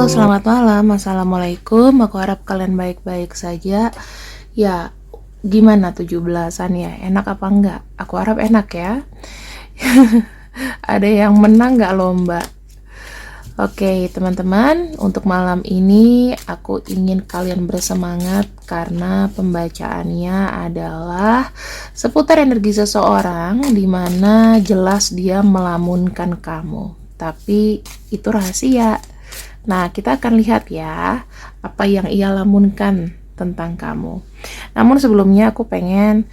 Halo, selamat malam. Assalamualaikum. Aku harap kalian baik-baik saja. Ya, gimana 17-an ya? Enak apa enggak? Aku harap enak ya. Ada yang menang nggak lomba? Oke, teman-teman, untuk malam ini aku ingin kalian bersemangat karena pembacaannya adalah seputar energi seseorang di mana jelas dia melamunkan kamu. Tapi itu rahasia. Nah, kita akan lihat ya apa yang ia lamunkan tentang kamu. Namun sebelumnya aku pengen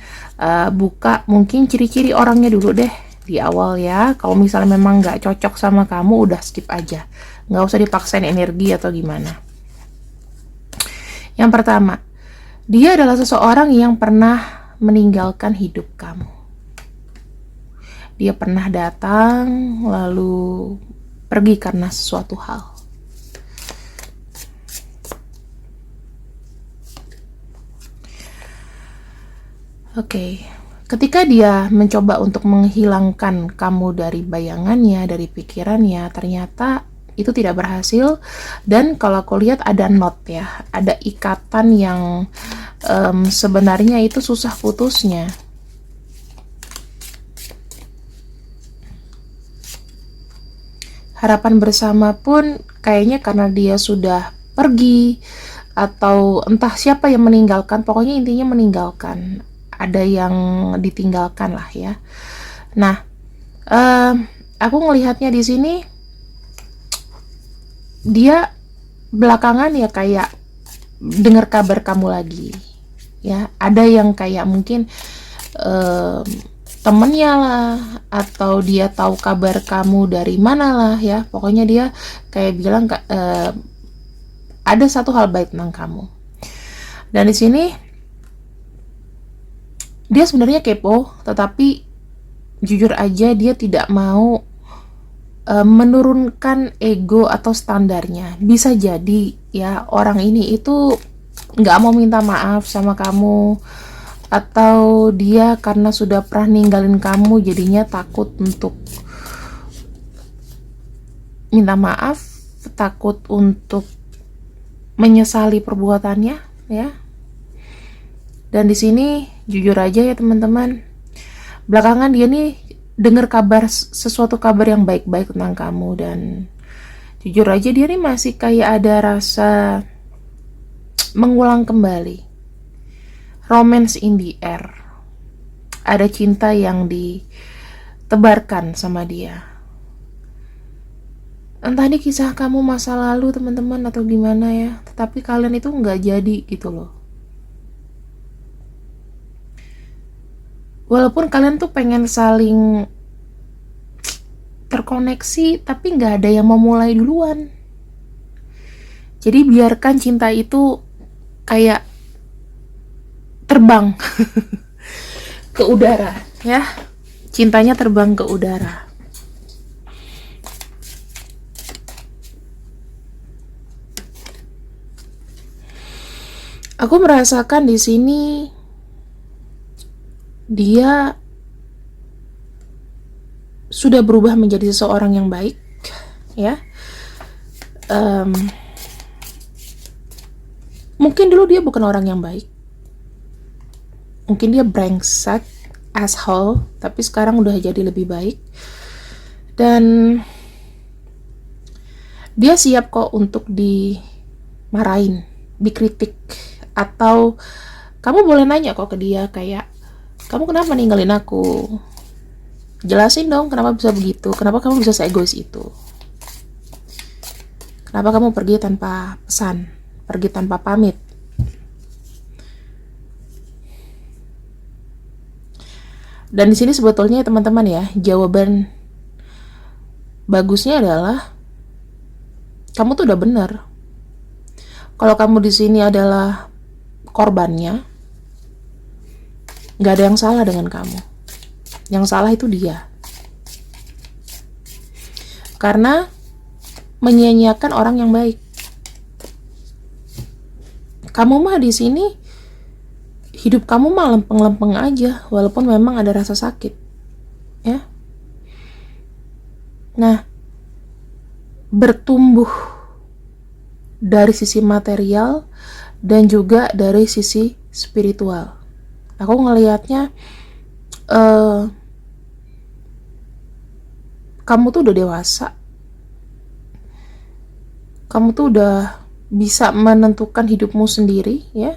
buka mungkin ciri-ciri orangnya dulu deh di awal ya. Kalau misalnya memang nggak cocok sama kamu, udah skip aja. Nggak usah dipaksain energi atau gimana. Yang pertama, dia adalah seseorang yang pernah meninggalkan hidup kamu. Dia pernah datang lalu pergi karena sesuatu hal. Oke, ketika dia mencoba untuk menghilangkan kamu dari bayangannya, dari pikirannya, ternyata itu tidak berhasil. Dan kalau aku lihat ada knot ya, ada ikatan yang sebenarnya itu susah putusnya. Harapan bersama pun kayaknya karena dia sudah pergi, atau entah siapa yang meninggalkan, pokoknya intinya meninggalkan. Ada yang ditinggalkan lah ya. Nah, aku ngelihatnya di sini dia belakangan ya kayak dengar kabar kamu lagi ya. Ada yang kayak mungkin temennya lah, atau dia tahu kabar kamu dari mana lah ya. Pokoknya dia kayak bilang ada satu hal baik tentang kamu. Dan di sini dia sebenarnya kepo, tetapi jujur aja dia tidak mau menurunkan ego atau standarnya. Bisa jadi ya orang ini itu nggak mau minta maaf sama kamu, atau dia karena sudah pernah ninggalin kamu jadinya takut untuk minta maaf, takut untuk menyesali perbuatannya ya. Dan di sini jujur aja ya teman-teman, belakangan dia nih dengar sesuatu kabar yang baik-baik tentang kamu. Dan jujur aja dia nih masih kayak ada rasa mengulang kembali, romance in the air. Ada cinta yang ditebarkan sama dia. Entah ini kisah kamu masa lalu teman-teman atau gimana ya, tetapi kalian itu nggak jadi gitu loh. Walaupun kalian tuh pengen saling terkoneksi, tapi nggak ada yang mau mulai duluan. Jadi biarkan cinta itu kayak terbang ke udara ya. Cintanya terbang ke udara. Aku merasakan di sini dia sudah berubah menjadi seseorang yang baik ya. Mungkin dulu dia bukan orang yang baik, mungkin dia brengsek, asshole, tapi sekarang udah jadi lebih baik. Dan dia siap kok untuk dimarahin, dikritik, atau kamu boleh nanya kok ke dia kayak, kamu kenapa ninggalin aku? Jelasin dong kenapa bisa begitu, kenapa kamu bisa seegois itu, kenapa kamu pergi tanpa pesan, pergi tanpa pamit. Dan di sini sebetulnya teman-teman ya, jawaban bagusnya adalah kamu tuh udah bener. Kalau kamu di sini adalah korbannya, nggak ada yang salah dengan kamu. Yang salah itu dia, karena menyia-nyiakan orang yang baik. Kamu mah di sini hidup kamu mah lempeng-lempeng aja, walaupun memang ada rasa sakit ya. Nah, bertumbuh dari sisi material dan juga dari sisi spiritual. Aku ngelihatnya kamu tuh udah dewasa. Kamu tuh udah bisa menentukan hidupmu sendiri ya.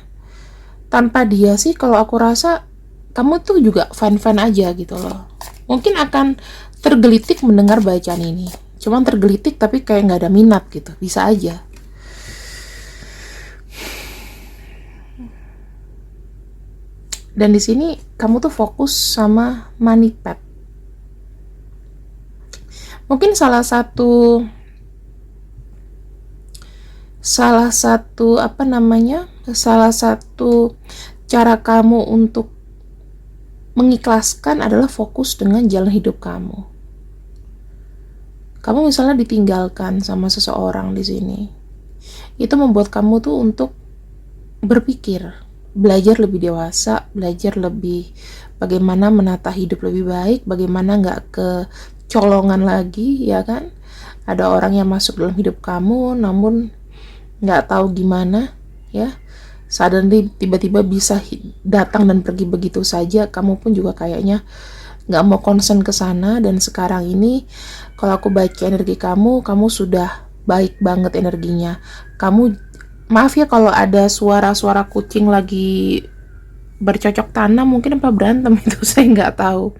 Tanpa dia sih kalau aku rasa kamu tuh juga fine-fine aja gitu loh. Mungkin akan tergelitik mendengar bacaan ini. Cuman tergelitik tapi kayak nggak ada minat gitu. Bisa aja. Dan di sini kamu tuh fokus sama money pet. Mungkin salah satu cara kamu untuk mengikhlaskan adalah fokus dengan jalan hidup kamu. Kamu misalnya ditinggalkan sama seseorang di sini, itu membuat kamu tuh untuk berpikir, belajar lebih dewasa, belajar lebih bagaimana menata hidup lebih baik, bagaimana nggak kecolongan lagi, ya kan? Ada orang yang masuk dalam hidup kamu, namun nggak tahu gimana, ya. Suddenly tiba-tiba bisa datang dan pergi begitu saja. Kamu pun juga kayaknya nggak mau concern ke sana. Dan sekarang ini, kalau aku baca energi kamu sudah baik banget energinya. Kamu, maaf ya kalau ada suara-suara kucing lagi bercocok tanam, mungkin apa berantem itu saya nggak tahu.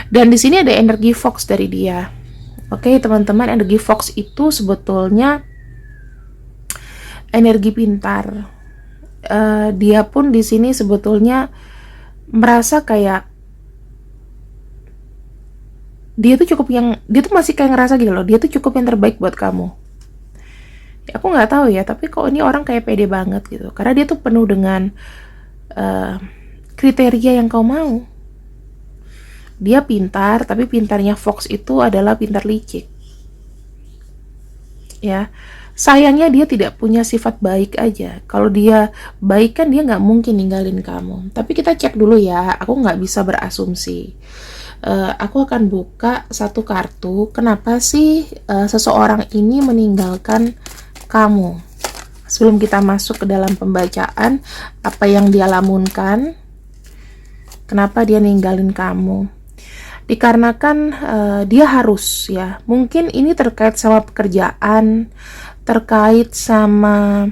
Dan di sini ada energi Fox dari dia. Oke, teman-teman, energi Fox itu sebetulnya energi pintar. Dia pun di sini sebetulnya merasa kayak dia tuh masih kayak ngerasa gitu loh, dia tuh cukup yang terbaik buat kamu. Ya, aku nggak tahu ya, tapi kok ini orang kayak pede banget gitu, karena dia tuh penuh dengan kriteria yang kau mau. Dia pintar, tapi pintarnya Fox itu adalah pintar licik. Ya, sayangnya dia tidak punya sifat baik aja. Kalau dia baik kan dia nggak mungkin ninggalin kamu. Tapi kita cek dulu ya, aku nggak bisa berasumsi. Aku akan buka satu kartu. Kenapa sih seseorang ini meninggalkan kamu? Sebelum kita masuk ke dalam pembacaan, apa yang dia lamunkan? Kenapa dia ninggalin kamu? Dikarenakan dia harus, ya. Mungkin ini terkait sama pekerjaan, terkait sama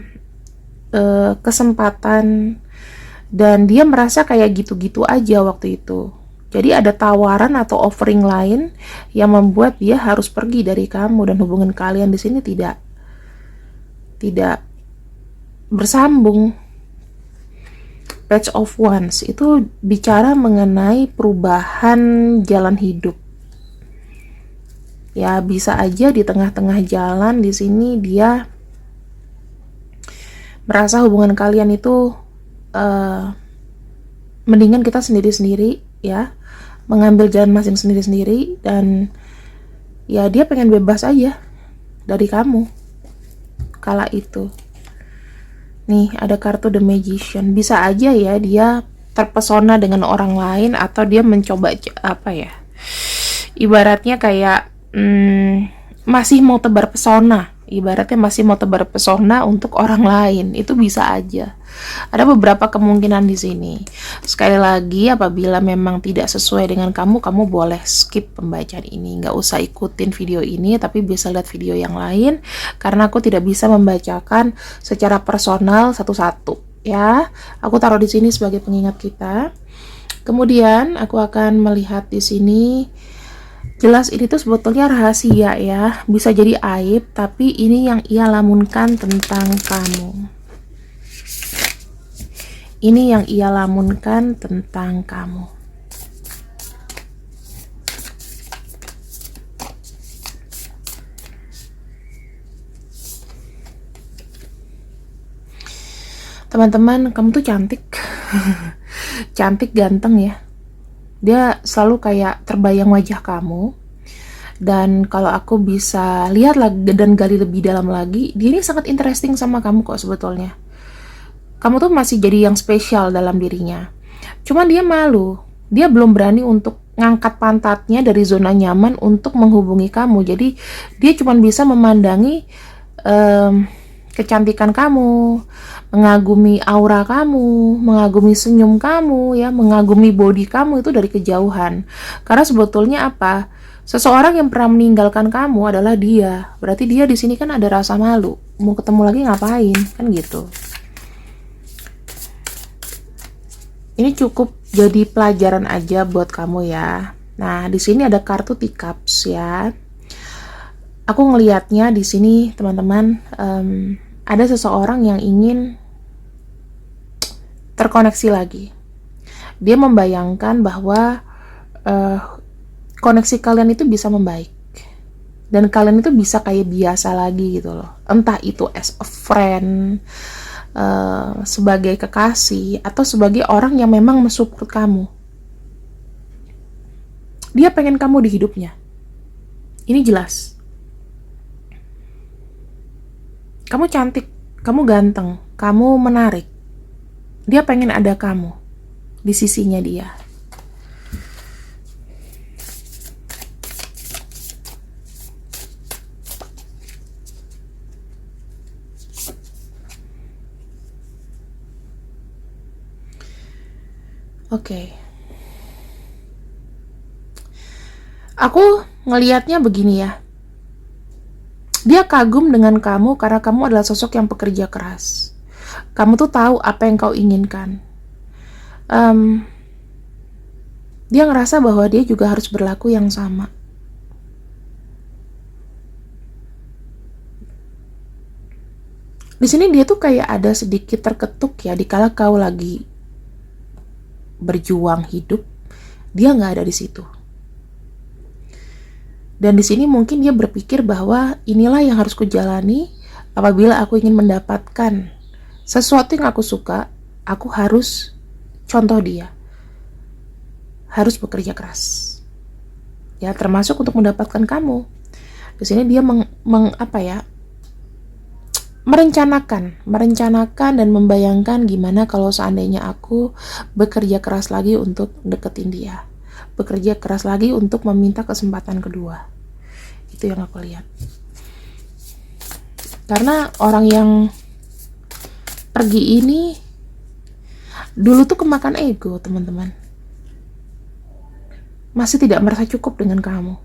kesempatan, dan dia merasa kayak gitu-gitu aja waktu itu. Jadi ada tawaran atau offering lain yang membuat dia harus pergi dari kamu, dan hubungan kalian di sini tidak bersambung. Page of Wands itu bicara mengenai perubahan jalan hidup. Ya, bisa aja di tengah-tengah jalan di sini dia merasa hubungan kalian itu mendingan kita sendiri-sendiri, ya, mengambil jalan masing sendiri-sendiri, dan ya dia pengen bebas aja dari kamu kala itu. Nih, ada kartu The Magician. Bisa aja ya dia terpesona dengan orang lain, atau dia mencoba ibaratnya kayak masih mau tebar pesona. Ibaratnya masih mau tebar pesona untuk orang lain. Itu bisa aja. Ada beberapa kemungkinan di sini. Sekali lagi, apabila memang tidak sesuai dengan kamu boleh skip pembacaan ini. Nggak usah ikutin video ini, tapi bisa lihat video yang lain. Karena aku tidak bisa membacakan secara personal satu-satu. Ya, aku taruh di sini sebagai pengingat kita. Kemudian aku akan melihat di sini. Jelas ini tuh sebetulnya rahasia ya, bisa jadi aib, tapi ini yang ia lamunkan tentang kamu. Ini yang ia lamunkan tentang kamu. Teman-teman, kamu tuh cantik. Cantik, ganteng ya. Dia selalu kayak terbayang wajah kamu. Dan kalau aku bisa lihat lagi dan gali lebih dalam lagi, dia ini sangat interesting sama kamu kok sebetulnya. Kamu tuh masih jadi yang spesial dalam dirinya. Cuman dia malu. Dia belum berani untuk ngangkat pantatnya dari zona nyaman untuk menghubungi kamu. Jadi dia cuma bisa memandangi kecantikan kamu, mengagumi aura kamu, mengagumi senyum kamu, ya, mengagumi body kamu itu dari kejauhan. Karena sebetulnya apa? Seseorang yang pernah meninggalkan kamu adalah dia. Berarti dia di sini kan ada rasa malu. Mau ketemu lagi ngapain? Kan gitu. Ini cukup jadi pelajaran aja buat kamu ya. Nah, di sini ada kartu teacups ya. Aku ngelihatnya di sini teman-teman, ada seseorang yang ingin terkoneksi lagi. Dia membayangkan bahwa koneksi kalian itu bisa membaik dan kalian itu bisa kayak biasa lagi gitu loh. Entah itu as a friend, sebagai kekasih, atau sebagai orang yang memang mensupport kamu. Dia pengen kamu di hidupnya. Ini jelas. Kamu cantik, kamu ganteng, kamu menarik. Dia pengen ada kamu di sisinya dia. Oke. Aku ngelihatnya begini ya. Dia kagum dengan kamu karena kamu adalah sosok yang pekerja keras. Kamu tuh tahu apa yang kau inginkan. Dia ngerasa bahwa dia juga harus berlaku yang sama. Di sini dia tuh kayak ada sedikit terketuk ya, dikala kau lagi berjuang hidup, dia nggak ada di situ. Dan di sini mungkin dia berpikir bahwa inilah yang harus kujalani apabila aku ingin mendapatkan sesuatu yang aku suka, aku harus contoh dia. Harus bekerja keras. Ya, termasuk untuk mendapatkan kamu. Di sini dia merencanakan dan membayangkan gimana kalau seandainya aku bekerja keras lagi untuk deketin dia. Bekerja keras lagi untuk meminta kesempatan kedua. Itu yang aku lihat. Karena orang yang pergi ini dulu tuh kemakan ego, teman-teman. Masih tidak merasa cukup dengan kamu.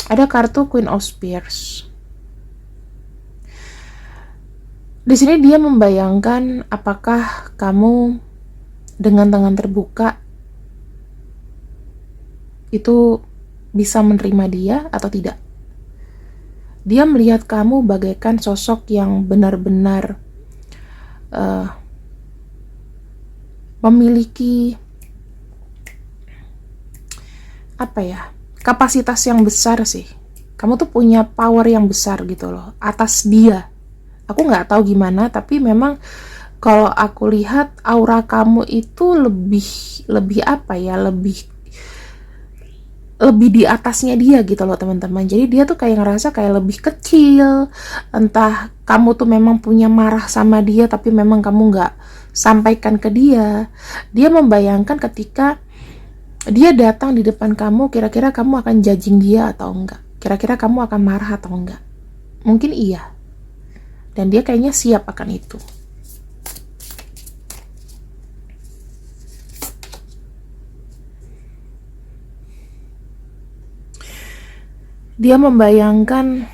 Ada kartu Queen of Spears. Di sini dia membayangkan apakah kamu dengan tangan terbuka itu bisa menerima dia atau tidak. Dia melihat kamu bagaikan sosok yang benar-benar memiliki kapasitas yang besar sih. Kamu tuh punya power yang besar gitu loh atas dia. Aku nggak tahu gimana, tapi memang kalau aku lihat aura kamu itu lebih di atasnya dia gitu loh teman-teman. Jadi dia tuh kayak ngerasa kayak lebih kecil. Entah kamu tuh memang punya marah sama dia tapi memang kamu nggak sampaikan ke dia. Dia membayangkan ketika dia datang di depan kamu, kira-kira kamu akan judging dia atau enggak? Kira-kira kamu akan marah atau enggak? Mungkin iya. Dan dia kayaknya siap akan itu. Dia membayangkan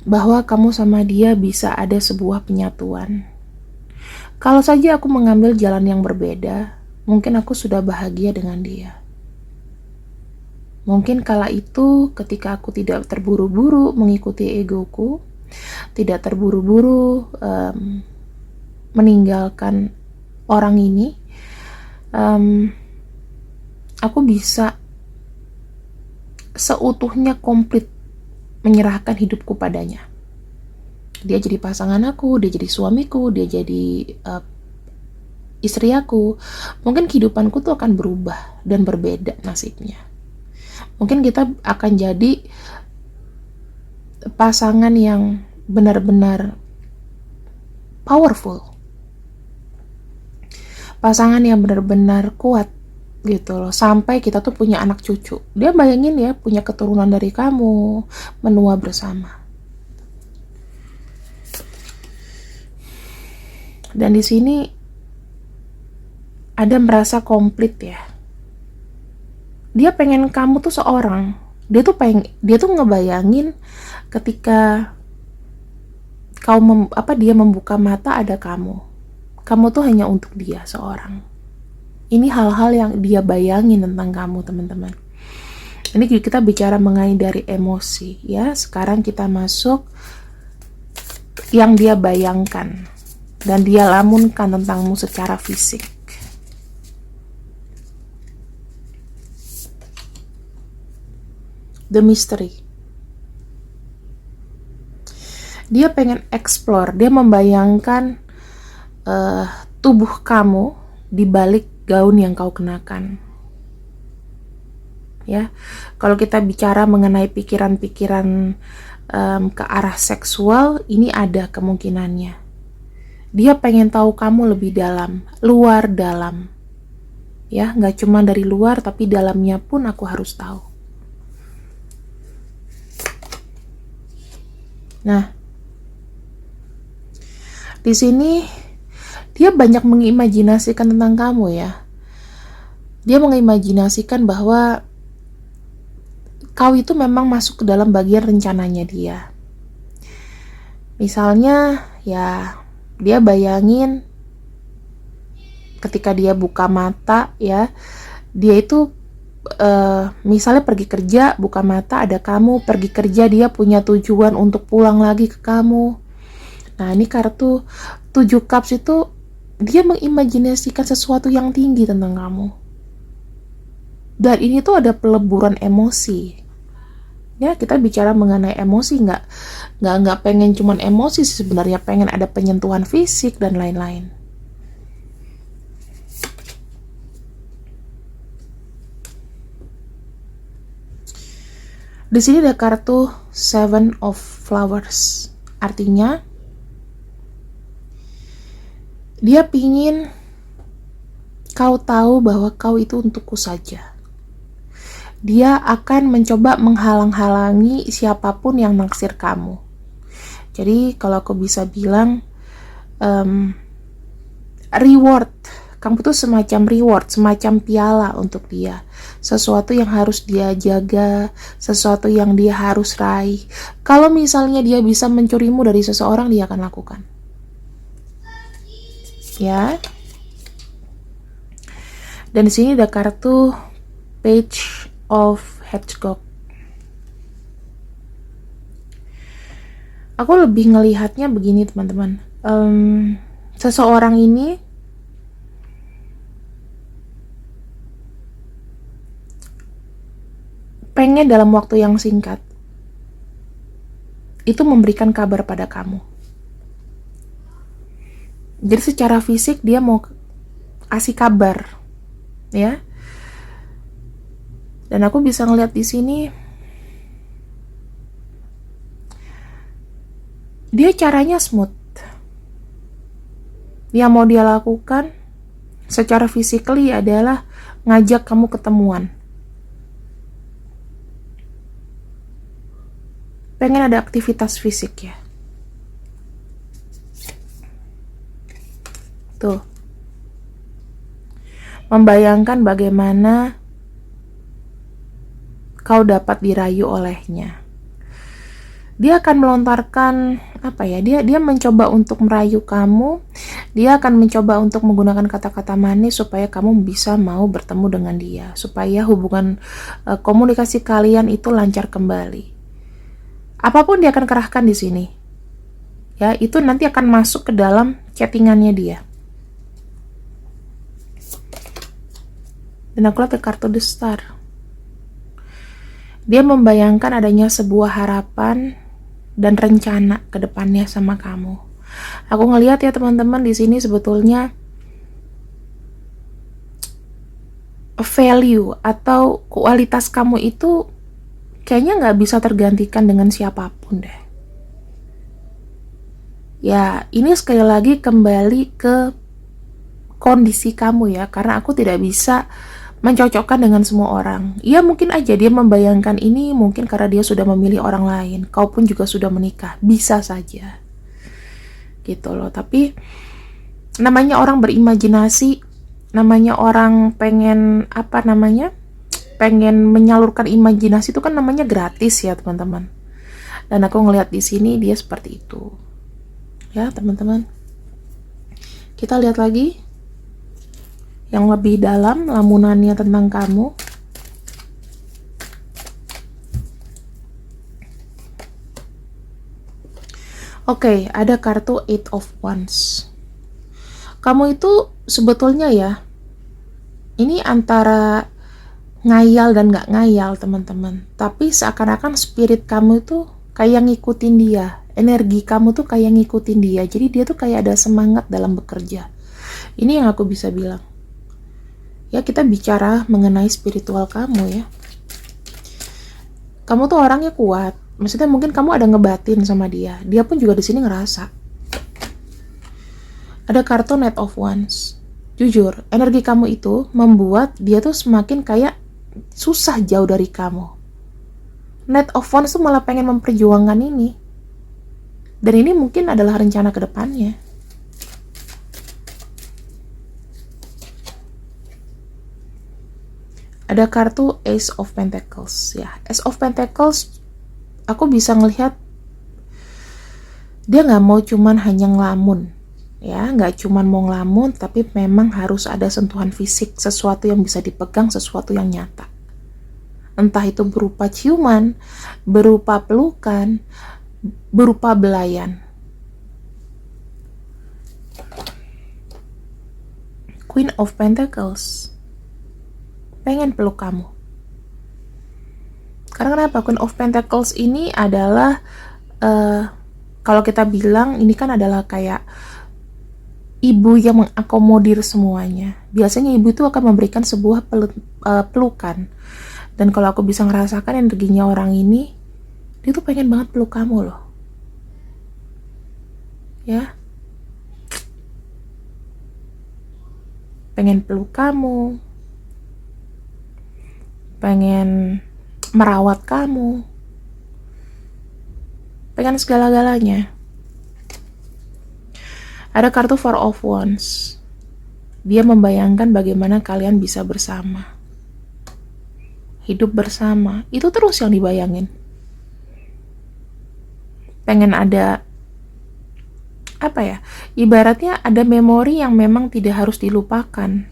bahwa kamu sama dia bisa ada sebuah penyatuan. Kalau saja aku mengambil jalan yang berbeda, mungkin aku sudah bahagia dengan dia. Mungkin kala itu ketika aku tidak terburu-buru mengikuti egoku, tidak terburu-buru meninggalkan orang ini, aku bisa seutuhnya komplit menyerahkan hidupku padanya. Dia jadi pasangan aku, dia jadi suamiku, dia jadi istri aku. Mungkin kehidupanku tuh akan berubah dan berbeda nasibnya. Mungkin kita akan jadi pasangan yang benar-benar powerful. Pasangan yang benar-benar kuat gitu loh, sampai kita tuh punya anak cucu. Dia bayangin ya, punya keturunan dari kamu, menua bersama. Dan di sini ada merasa komplit ya. Dia pengen kamu tuh seorang. Dia tuh ngebayangin ketika dia membuka mata ada kamu. Kamu tuh hanya untuk dia seorang. Ini hal-hal yang dia bayangin tentang kamu, teman-teman. Ini kita bicara mengenai dari emosi ya. Sekarang kita masuk yang dia bayangkan dan dia lamunkan tentangmu secara fisik. The mystery. Dia pengen explore, dia membayangkan tubuh kamu di balik gaun yang kau kenakan. Ya, kalau kita bicara mengenai pikiran-pikiran ke arah seksual, ini ada kemungkinannya. Dia pengen tahu kamu lebih dalam, luar dalam. Ya, nggak cuma dari luar, tapi dalamnya pun aku harus tahu. Nah, di sini dia banyak mengimajinasikan tentang kamu ya. Dia mengimajinasikan bahwa kau itu memang masuk ke dalam bagian rencananya dia. Misalnya ya, dia bayangin ketika dia buka mata ya, dia itu misalnya pergi kerja, buka mata ada kamu, pergi kerja dia punya tujuan untuk pulang lagi ke kamu. Nah, ini kartu 7 cups itu dia mengimajinasikan sesuatu yang tinggi tentang kamu. Dan ini tuh ada peleburan emosi. Ya, kita bicara mengenai emosi, nggak pengen cuman emosi sih, sebenarnya pengen ada penyentuhan fisik dan lain-lain. Di sini ada kartu 7 of Flowers. Artinya dia pingin kau tahu bahwa kau itu untukku saja. Dia akan mencoba menghalang-halangi siapapun yang naksir kamu. Jadi kalau aku bisa bilang reward, kamu tuh semacam reward, semacam piala untuk dia. Sesuatu yang harus dia jaga, sesuatu yang dia harus raih. Kalau misalnya dia bisa mencurimu dari seseorang, dia akan lakukan. Ya. Dan di sini ada kartu Page of Hedgehog. Aku lebih ngelihatnya begini, teman-teman. Seseorang ini pengen dalam waktu yang singkat itu memberikan kabar pada kamu. Jadi secara fisik dia mau kasih kabar, ya. Dan aku bisa ngeliat di sini dia caranya smooth. Yang mau dia lakukan secara physically adalah ngajak kamu ketemuan. Pengen ada aktivitas fisik ya. Tuh. Membayangkan bagaimana kau dapat dirayu olehnya. Dia akan melontarkan apa ya? Dia mencoba untuk merayu kamu. Dia akan mencoba untuk menggunakan kata-kata manis supaya kamu bisa mau bertemu dengan dia, supaya hubungan komunikasi kalian itu lancar kembali. Apapun dia akan kerahkan di sini. Ya, itu nanti akan masuk ke dalam chattingannya dia. Dan aku lihat kartu The Star. Dia membayangkan adanya sebuah harapan dan rencana ke depannya sama kamu. Aku ngelihat ya teman-teman, di sini sebetulnya value atau kualitas kamu itu kayaknya nggak bisa tergantikan dengan siapapun deh. Ya, ini sekali lagi kembali ke kondisi kamu ya, karena aku tidak bisa mencocokkan dengan semua orang. Ya mungkin aja dia membayangkan ini mungkin karena dia sudah memilih orang lain. Kau pun juga sudah menikah, bisa saja. Gitu loh, tapi Namanya orang berimajinasi, namanya orang pengen pengen menyalurkan imajinasi itu kan namanya gratis ya teman-teman. Dan aku ngelihat di sini dia seperti itu. Ya teman-teman. Kita lihat lagi yang lebih dalam lamunannya tentang kamu. Oke, ada kartu Eight of Wands. Kamu itu sebetulnya ya, ini antara ngayal dan gak ngayal teman-teman. Tapi seakan-akan spirit kamu itu kayak ngikutin dia. Energi kamu tuh kayak ngikutin dia. Jadi dia tuh kayak ada semangat dalam bekerja. Ini yang aku bisa bilang. Ya kita bicara mengenai spiritual kamu ya. Kamu tuh orangnya kuat. Maksudnya mungkin kamu ada ngebatin sama dia. Dia pun juga di sini ngerasa. Ada kartu Knight of Wands. Jujur, energi kamu itu membuat dia tuh semakin kayak susah jauh dari kamu. Knight of Wands tuh malah pengen memperjuangkan ini. Dan ini mungkin adalah rencana ke depannya. Ada kartu Ace of Pentacles ya. Ace of Pentacles aku bisa ngelihat dia nggak mau cuman hanya ngelamun. Ya, nggak cuman mau ngelamun, tapi memang harus ada sentuhan fisik, sesuatu yang bisa dipegang, sesuatu yang nyata. Entah itu berupa ciuman, berupa pelukan, berupa belayan. Queen of Pentacles pengen peluk kamu. Karena kenapa? Queen of Pentacles ini adalah kalau kita bilang ini kan adalah kayak ibu yang mengakomodir semuanya. Biasanya ibu itu akan memberikan sebuah pelukan. Dan kalau aku bisa ngerasakan energinya orang ini, dia tuh pengen banget peluk kamu loh. Ya. Pengen peluk kamu. Pengen merawat kamu. Pengen segala-galanya. Ada kartu Four of Wands. Dia membayangkan bagaimana kalian bisa bersama. Hidup bersama. Itu terus yang dibayangin. Pengen ada ibaratnya ada memori yang memang tidak harus dilupakan.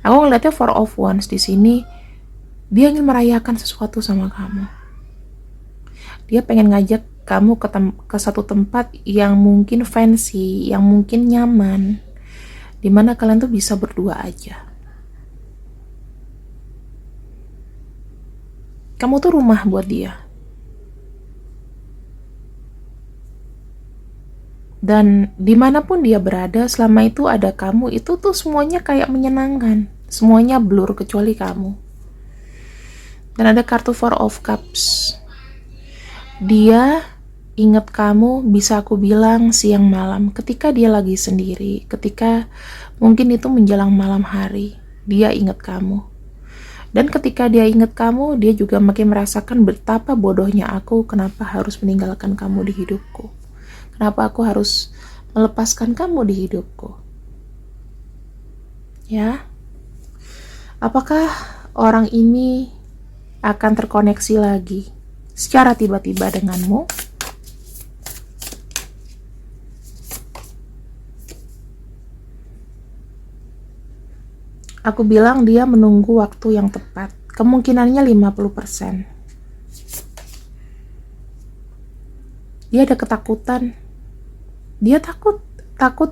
Aku ngeliatnya Four of Wands di sini. Dia ingin merayakan sesuatu sama kamu. Dia pengen ngajak kamu ke satu tempat yang mungkin fancy, yang mungkin nyaman, dimana kalian tuh bisa berdua aja. Kamu tuh rumah buat dia. Dan dimanapun dia berada, selama itu ada kamu, itu tuh semuanya kayak menyenangkan. Semuanya blur kecuali kamu. Dan ada kartu Four of Cups. Dia ingat kamu, bisa aku bilang siang malam, ketika dia lagi sendiri, ketika mungkin itu menjelang malam hari, dia ingat kamu. Dan ketika dia ingat kamu, dia juga makin merasakan betapa bodohnya aku, kenapa harus meninggalkan kamu di hidupku. Kenapa aku harus melepaskan kamu di hidupku. Ya. Apakah orang ini akan terkoneksi lagi secara tiba-tiba denganmu? Aku bilang dia menunggu waktu yang tepat. Kemungkinannya 50%. Dia ada ketakutan. Dia takut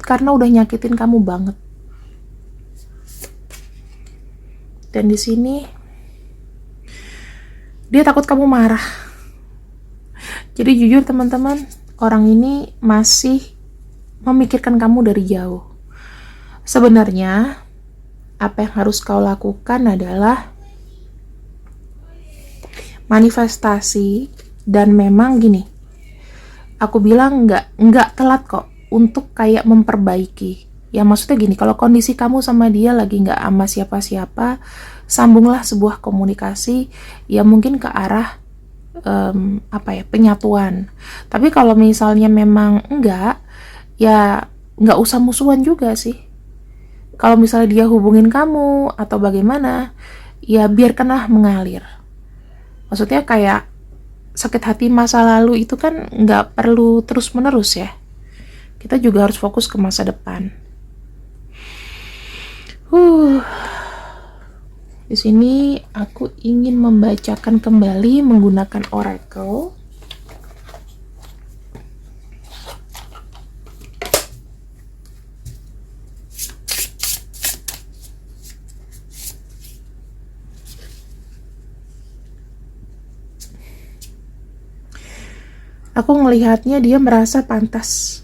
karena udah nyakitin kamu banget. Dan di sini dia takut kamu marah. Jadi jujur teman-teman, orang ini masih memikirkan kamu dari jauh. Sebenarnya apa yang harus kau lakukan adalah manifestasi, dan memang gini, aku bilang nggak telat kok untuk kayak memperbaiki. Ya maksudnya gini, kalau kondisi kamu sama dia lagi nggak sama siapa-siapa, sambunglah sebuah komunikasi ya mungkin ke arah penyatuan. Tapi kalau misalnya memang enggak, ya nggak usah musuhan juga sih. Kalau misalnya dia hubungin kamu atau bagaimana, ya biarkanlah mengalir. Maksudnya kayak sakit hati masa lalu itu kan nggak perlu terus menerus ya. Kita juga harus fokus ke masa depan. Di sini aku ingin membacakan kembali menggunakan oracle. Aku ngelihatnya dia merasa pantas.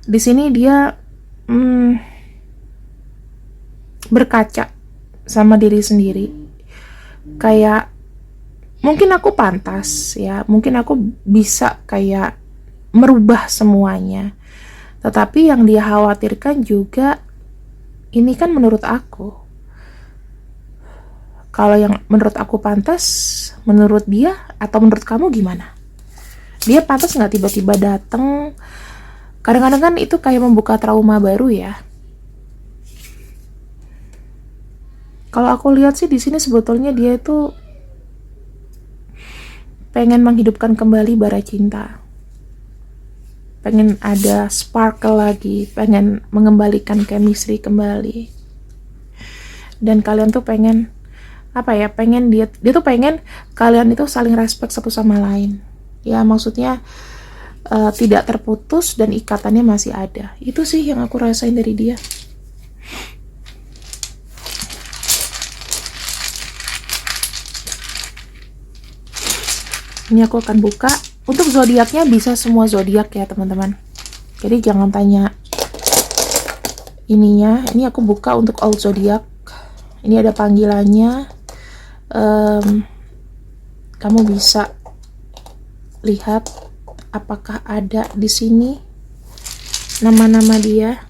Di sini dia berkaca sama diri sendiri. Kayak mungkin aku pantas ya, mungkin aku bisa kayak merubah semuanya. Tetapi yang dia khawatirkan juga, ini kan menurut aku. Kalau yang menurut aku pantas, menurut dia atau menurut kamu gimana? Dia pantas nggak tiba-tiba datang? Kadang-kadang kan itu kayak membuka trauma baru ya. Kalau aku lihat sih di sini sebetulnya dia itu pengen menghidupkan kembali bara cinta. Pengen ada sparkle lagi, pengen mengembalikan chemistry kembali. Dan kalian tuh pengen pengen dia tuh pengen kalian itu saling respect satu sama lain. Ya maksudnya tidak terputus dan ikatannya masih ada. Itu sih yang aku rasain dari dia. Ini aku akan buka. Untuk zodiaknya bisa semua zodiak ya teman-teman. Jadi jangan tanya ininya. Ini aku buka untuk all zodiak. Ini ada panggilannya. Kamu bisa lihat apakah ada di sini nama-nama dia.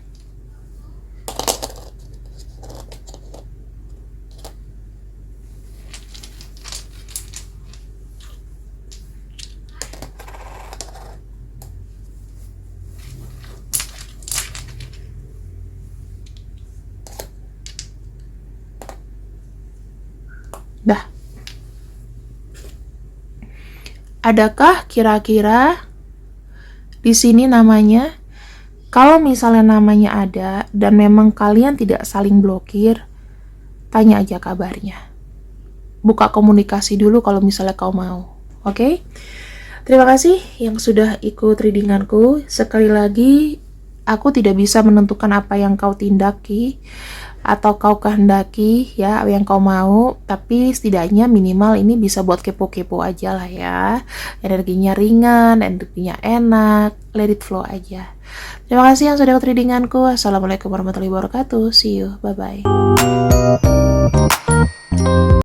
Dah. Adakah kira-kira di sini namanya? Kalau misalnya namanya ada dan memang kalian tidak saling blokir, tanya aja kabarnya. Buka komunikasi dulu kalau misalnya kau mau. Oke? Terima kasih yang sudah ikut readinganku. Sekali lagi, aku tidak bisa menentukan apa yang kau tindaki atau kau kehendaki ya, yang kau mau, tapi setidaknya minimal ini bisa buat kepo-kepo aja lah ya. Energinya ringan, energinya enak, let it flow aja. Terima kasih yang sudah ikut readinganku. Assalamualaikum warahmatullahi wabarakatuh. See you, bye bye.